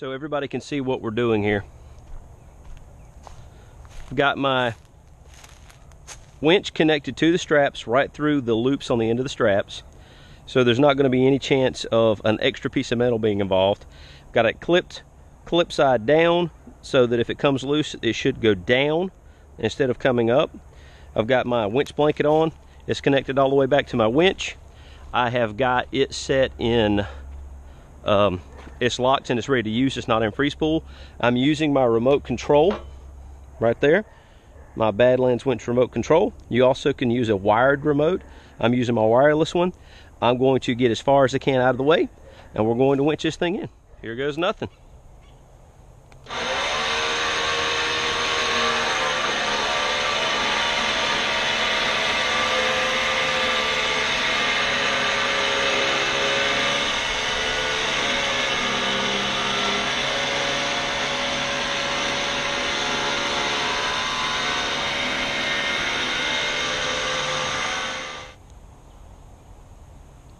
so everybody can see what we're doing here. I've got my winch connected to the straps right through the loops on the end of the straps, so there's not going to be any chance of an extra piece of metal being involved. Got it clipped clip side down so that if it comes loose it should go down instead of coming up. I've got my winch blanket on. It's connected all the way back to my winch. I have got it set in, it's locked and it's ready to use. It's not in free spool. I'm using my remote control right there, my Badlands winch remote control. You also can use a wired remote. I'm using my wireless one. I'm going to get as far as I can out of the way, and we're going to winch this thing in. Here goes nothing.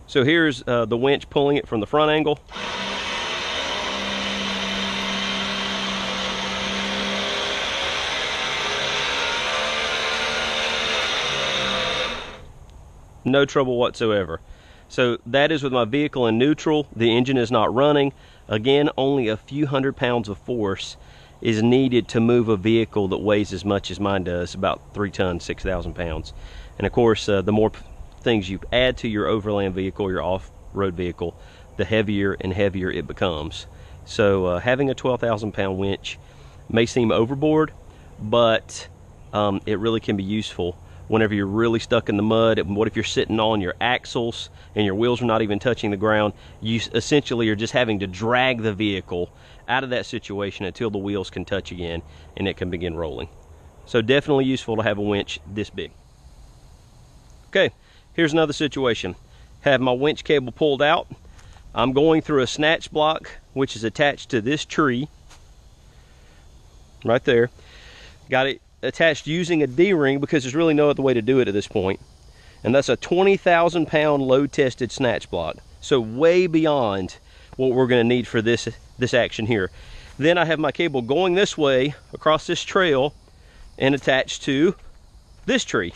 So here's the winch pulling it from the front angle. No trouble whatsoever. So that is with my vehicle in neutral. The engine is not running. Again, only a few hundred pounds of force is needed to move a vehicle that weighs as much as mine does, about 3 tons, 6,000 pounds. And of course, the more things you add to your overland vehicle, your off-road vehicle, the heavier and heavier it becomes. So having a 12,000 pound winch may seem overboard, but it really can be useful whenever you're really stuck in the mud. And what if you're sitting on your axles and your wheels are not even touching the ground? You essentially are just having to drag the vehicle out of that situation until the wheels can touch again and it can begin rolling. So definitely useful to have a winch this big. Okay, here's another situation. Have my winch cable pulled out. I'm going through a snatch block which is attached to this tree right there. Got it attached using a D-ring because there's really no other way to do it at this point. And that's a 20,000 pound load tested snatch block. So way beyond what we're going to need for this action here. Then I have my cable going this way across this trail and attached to this tree.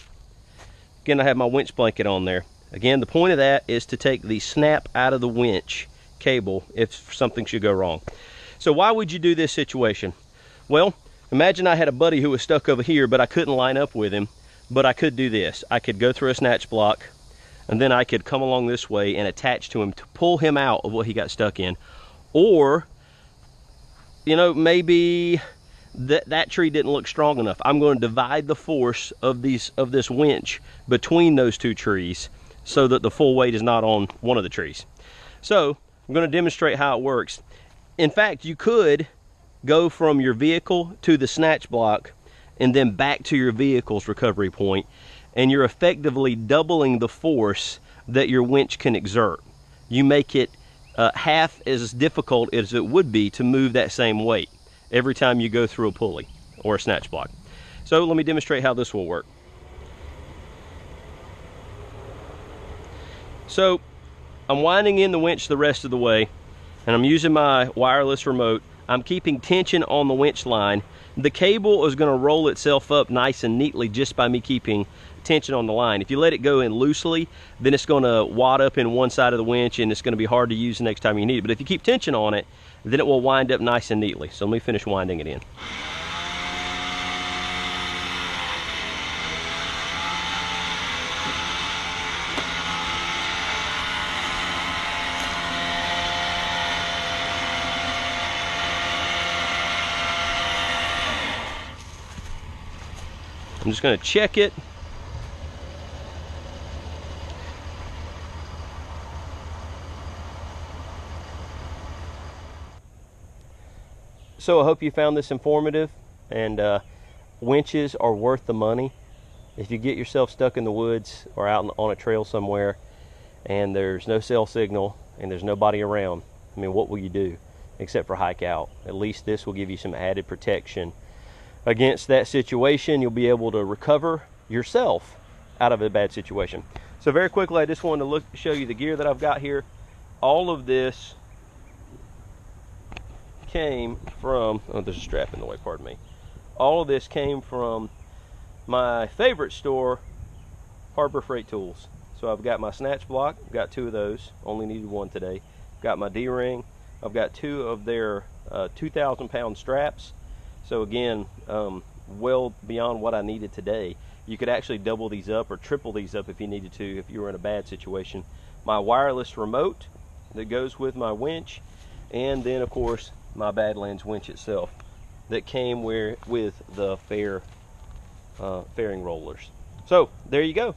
Again, I have my winch blanket on there. Again, the point of that is to take the snap out of the winch cable if something should go wrong. So why would you do this situation? Well, imagine I had a buddy who was stuck over here, but I couldn't line up with him, but I could do this. I could go through a snatch block, and then I could come along this way and attach to him to pull him out of what he got stuck in. Or, you know, maybe that tree didn't look strong enough. I'm going to divide the force of this winch between those two trees so that the full weight is not on one of the trees. So I'm going to demonstrate how it works. In fact, you could go from your vehicle to the snatch block and then back to your vehicle's recovery point, and you're effectively doubling the force that your winch can exert. You make it half as difficult as it would be to move that same weight every time you go through a pulley or a snatch block. So let me demonstrate how this will work. So I'm winding in the winch the rest of the way, and I'm using my wireless remote. I'm keeping tension on the winch line. The cable is going to roll itself up nice and neatly just by me keeping tension on the line. If you let it go in loosely, then it's going to wad up in one side of the winch and it's going to be hard to use the next time you need it. But if you keep tension on it, then it will wind up nice and neatly. So let me finish winding it in. I'm just going to check it. So I hope you found this informative, and winches are worth the money. If you get yourself stuck in the woods or out on a trail somewhere and there's no cell signal and there's nobody around, I mean, what will you do except for hike out? At least this will give you some added protection against that situation. You'll be able to recover yourself out of a bad situation. So very quickly, I just wanted to show you the gear that I've got here. All of this came from, oh, there's a strap in the way, pardon me. All of this came from my favorite store, Harbor Freight Tools. So I've got my snatch block, got 2 of those, only needed 1 today. Got my D-ring, I've got 2 of their 2,000 pound straps. So again, well beyond what I needed today. You could actually double these up or triple these up if you needed to, if you were in a bad situation. My wireless remote that goes with my winch, and then of course my Badlands winch itself that came with the fairing rollers. So there you go.